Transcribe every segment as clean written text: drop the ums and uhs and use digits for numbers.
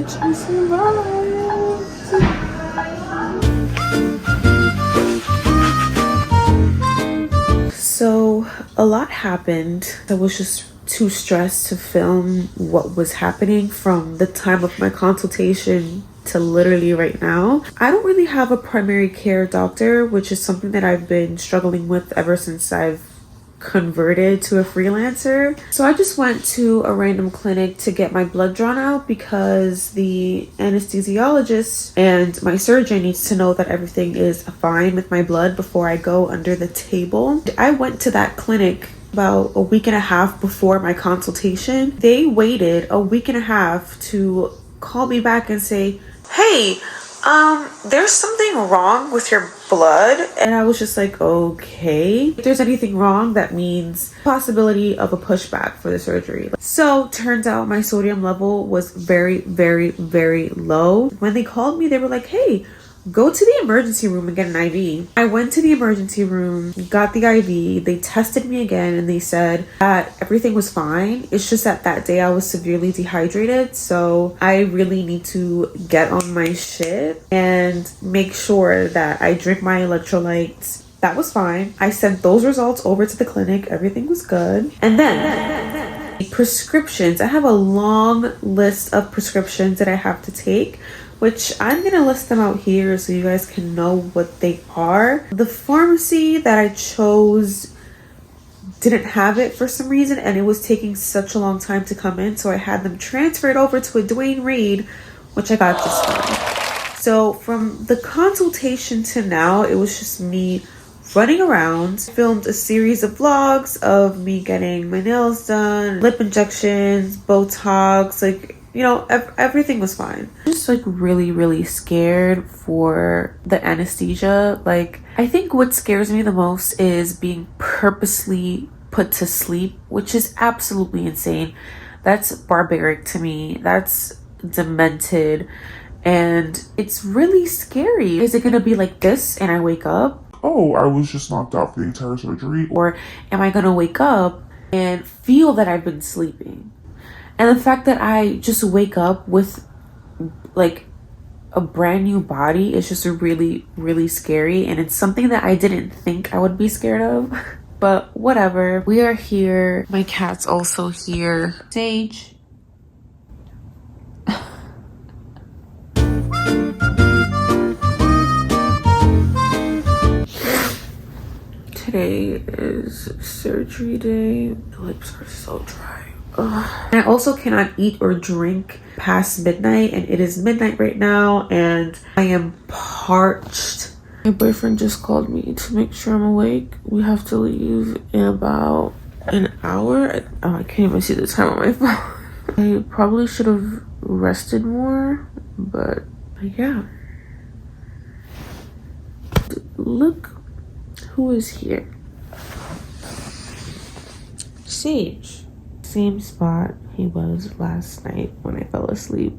Bitch, I survived. So a lot happened. I was just too stressed to film what was happening from the time of my consultation to literally right now. I don't really have a primary care doctor, which is something that I've been struggling with ever since I've converted to a freelancer. So I just went to a random clinic to get my blood drawn out because the anesthesiologist and my surgeon needs to know that everything is fine with my blood before I go under the table. I went to that clinic about a week and a half before my consultation. They waited a week and a half to call me back and say, hey, there's something wrong with your blood. And I was just like, okay. If there's anything wrong, that means possibility of a pushback for the surgery. So turns out my sodium level was very, very, very low. When they called me, they were like, hey, go to the emergency room and get an IV. I went to the emergency room, got the IV. They tested me again and they said that everything was fine. It's just that that day I was severely dehydrated. So I really need to get on my shit and make sure that I drink my electrolytes. That was fine. I sent those results over to the clinic. Everything was good. And then prescriptions. I have a long list of prescriptions that I have to take, which I'm gonna list them out here so you guys can know what they are. The pharmacy that I chose didn't have it for some reason, and it was taking such a long time to come in, so I had them transferred over to a Dwayne Reed, which I got this one. So from the consultation to now, it was just me running around. Filmed a series of vlogs of me getting my nails done, lip injections, Botox, like, you know, everything was fine. Just like really, really scared for the anesthesia. Like, I think what scares me the most is being purposely put to sleep, which is absolutely insane. That's barbaric to me. That's demented. And it's really scary. Is it gonna be like this and I wake up? Oh, I was just knocked out for the entire surgery. Or am I gonna wake up and feel that I've been sleeping? And the fact that I just wake up with like a brand new body is just really, really scary. And it's something that I didn't think I would be scared of, but whatever. We are here. My cat's also here. Sage. Today is surgery day. My lips are so dry. Ugh. I also cannot eat or drink past midnight, and it is midnight right now and I am parched. My boyfriend just called me to make sure I'm awake. We have to leave in about an hour. Oh, I can't even see the time on my phone. I probably should have rested more, but yeah. Look who is here. Sage. Same spot he was last night when I fell asleep.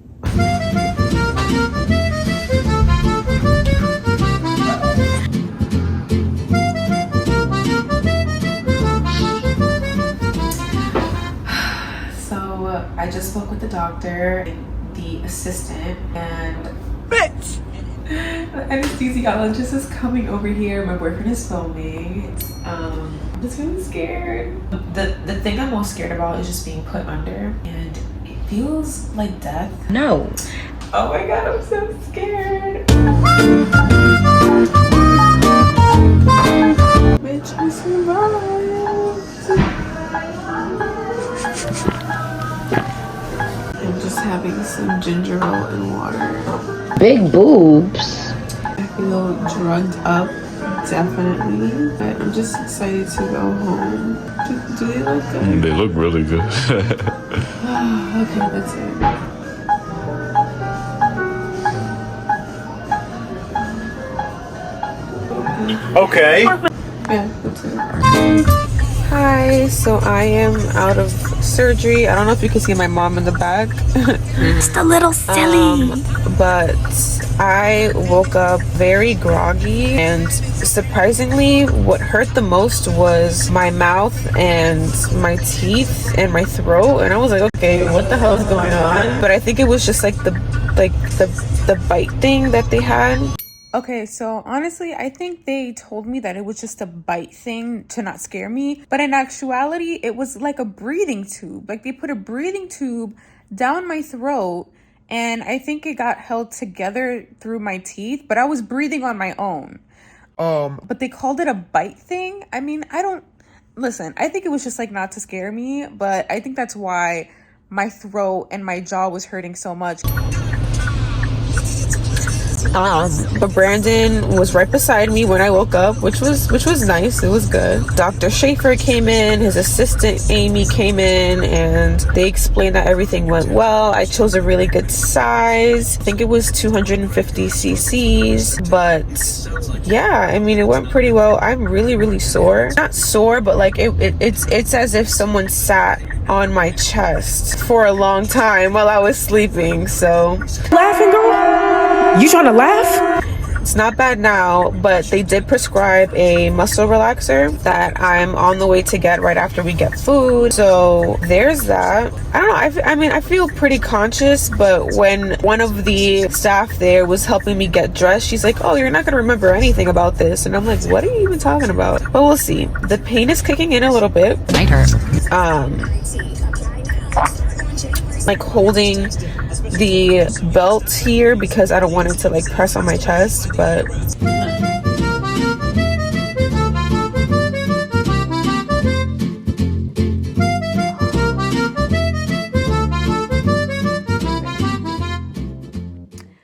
So I just spoke with the doctor, the assistant, and bitch! The anesthesiologist is coming over here. My boyfriend is filming. I'm just really scared. The thing I'm most scared about is just being put under, and it feels like death. No. Oh my god, I'm so scared. Bitch, I survived. I'm just having some ginger ale and water. Big boobs. I feel drugged up, definitely. But I'm just excited to go home. Do they look good? They look really good. Okay, that's it. Okay. Yeah, that's it. Hi, so I am out of surgery. I don't know if you can see my mom in the back. Just a little silly. But I woke up very groggy, and surprisingly what hurt the most was my mouth and my teeth and my throat, and I was like, okay, what the hell is going on? But I think it was just like the bite thing that they had. Okay, so honestly, I think they told me that it was just a bite thing to not scare me. But in actuality, it was like a breathing tube. Like they put a breathing tube down my throat, and I think it got held together through my teeth, but I was breathing on my own. But they called it a bite thing. I mean, listen, I think it was just like not to scare me, but I think that's why my throat and my jaw was hurting so much. But Brandon was right beside me when I woke up, which was nice. It was good. Dr. Schaefer came in, his assistant Amy came in, and they explained that everything went well. I chose a really good size. I think it was 250 cc's, but yeah, I mean, it went pretty well. I'm really sore. Not sore, but like it's as if someone sat on my chest for a long time while I was sleeping. So Laughing, girl? You trying to laugh? it's not bad now, but they did prescribe a muscle relaxer that I'm on the way to get right after we get food. So there's that. I don't know. I mean, I feel pretty conscious, but when one of the staff there was helping me get dressed, she's like, oh, you're not going to remember anything about this. And I'm like, what are you even talking about? But we'll see. The pain is kicking in a little bit. Might hurt. Like holding the belt here because I don't want it to like press on my chest, but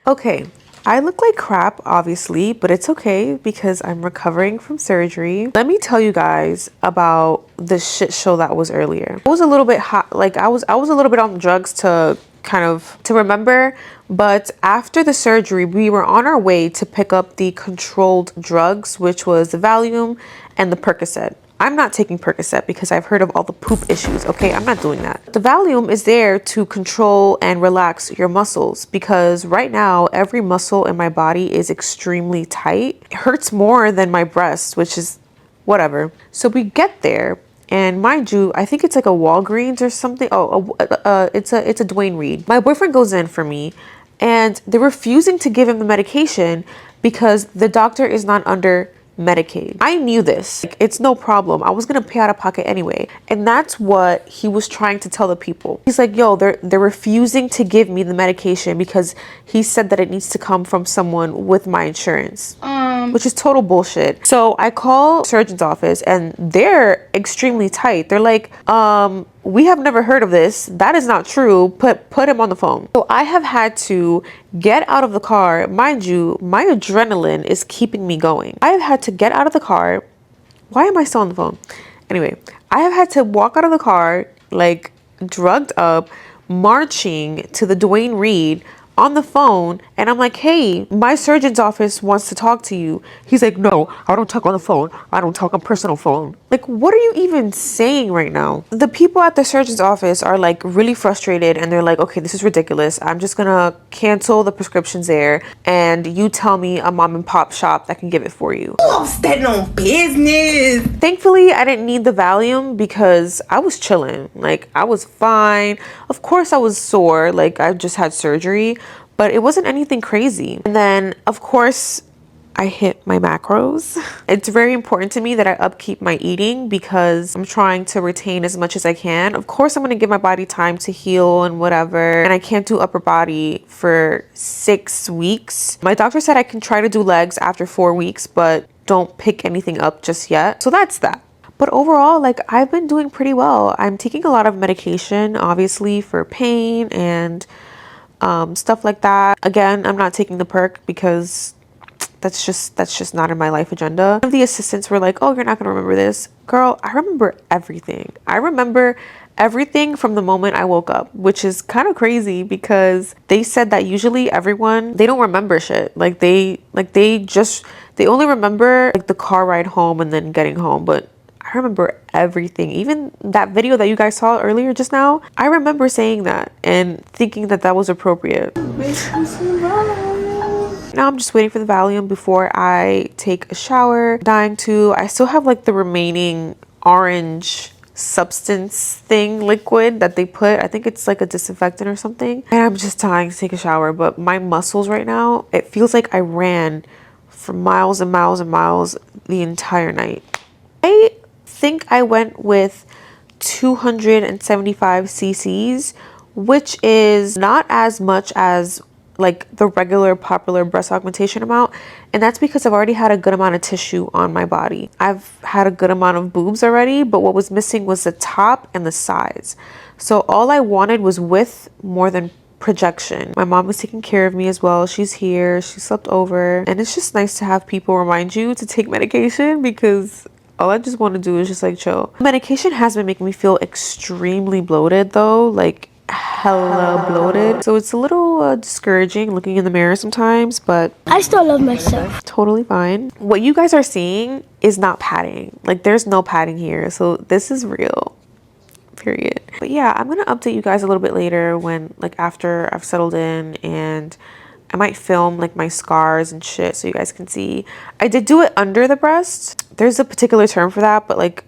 okay, I look like crap, obviously, but it's okay because I'm recovering from surgery. Let me tell you guys about the shit show that was earlier. I was a little bit hot, like I was a little bit on drugs to remember, but after the surgery, we were on our way to pick up the controlled drugs, which was the Valium and the Percocet. I'm not taking Percocet because I've heard of all the poop issues, okay? I'm not doing that. The Valium is there to control and relax your muscles because right now, every muscle in my body is extremely tight. It hurts more than my breasts, which is whatever. So we get there, and mind you, I think it's like a Walgreens or something. Oh, it's a Dwayne Reed. My boyfriend goes in for me, and they're refusing to give him the medication because the doctor is not under Medicaid. I knew this. Like, it's no problem. I was gonna pay out of pocket anyway. And that's what he was trying to tell the people. He's like, yo, they're refusing to give me the medication because he said that it needs to come from someone with my insurance. Which is total bullshit. So I call surgeon's office and they're extremely tight. They're like, we have never heard of this. That is not true. Put him on the phone. So I have had to get out of the car. Mind you, my adrenaline is keeping me going. I have had to get out of the car. Why am I still on the phone? Anyway, I have had to walk out of the car, like drugged up, marching to the Dwayne Reed on the phone, and I'm like, hey, my surgeon's office wants to talk to you. He's like, no, I don't talk on the phone. I don't talk on personal phone. Like, what are you even saying right now? The people at the surgeon's office are like really frustrated, and they're like, okay, this is ridiculous. I'm just gonna cancel the prescriptions there, and you tell me a mom and pop shop that can give it for you. Oh, standing on business. Thankfully, I didn't need the Valium because I was chilling. Like, I was fine. Of course, I was sore. Like, I just had surgery, but it wasn't anything crazy. And then, of course, I hit my macros. It's very important to me that I upkeep my eating because I'm trying to retain as much as I can. Of course, I'm going to give my body time to heal and whatever. And I can't do upper body for 6 weeks. My doctor said I can try to do legs after 4 weeks, but don't pick anything up just yet. So that's that. But overall, like, I've been doing pretty well. I'm taking a lot of medication, obviously, for pain and stuff like that. Again, I'm not taking the perk because that's just not in my life agenda. One of the assistants were like, oh, you're not gonna remember this. Girl, I remember everything. I remember everything from the moment I woke up, which is kind of crazy because they said that usually everyone, they don't remember shit. Like they only remember like the car ride home and then getting home, but I remember everything. Even that video that you guys saw earlier just now, I remember saying that and thinking that that was appropriate. Now I'm just waiting for the Valium before I take a shower. Dying to, I still have like the remaining orange substance thing, liquid that they put. I think it's like a disinfectant or something. And I'm just dying to take a shower. But my muscles right now, it feels like I ran for miles and miles and miles the entire night. I think I went with 275 cc's, which is not as much as like the regular popular breast augmentation amount, and that's because I've already had a good amount of tissue on my body. I've had a good amount of boobs already, but what was missing was the top and the sides. So all I wanted was width more than projection. My mom was taking care of me as well. She's here, she slept over, and it's just nice to have people remind you to take medication, because all I just want to do is just like chill. Medication has been making me feel extremely bloated though, like hella bloated. So it's a little discouraging looking in the mirror sometimes, but I still love myself. totally fine. What you guys are seeing is not padding. Like there's no padding here. So this is real, period. But yeah, I'm gonna update you guys a little bit later when, like, after I've settled in, and I might film like my scars and shit so you guys can see. I did do it under the breast. There's a particular term for that, but like,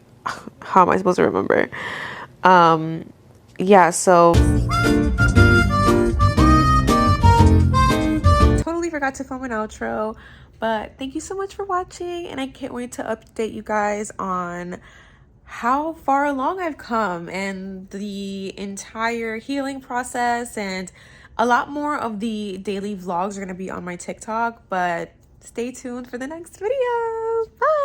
how am I supposed to remember? Yeah, so totally forgot to film an outro, but thank you so much for watching, and I can't wait to update you guys on how far along I've come and the entire healing process, and a lot more of the daily vlogs are going to be on my TikTok, but stay tuned for the next video. Bye.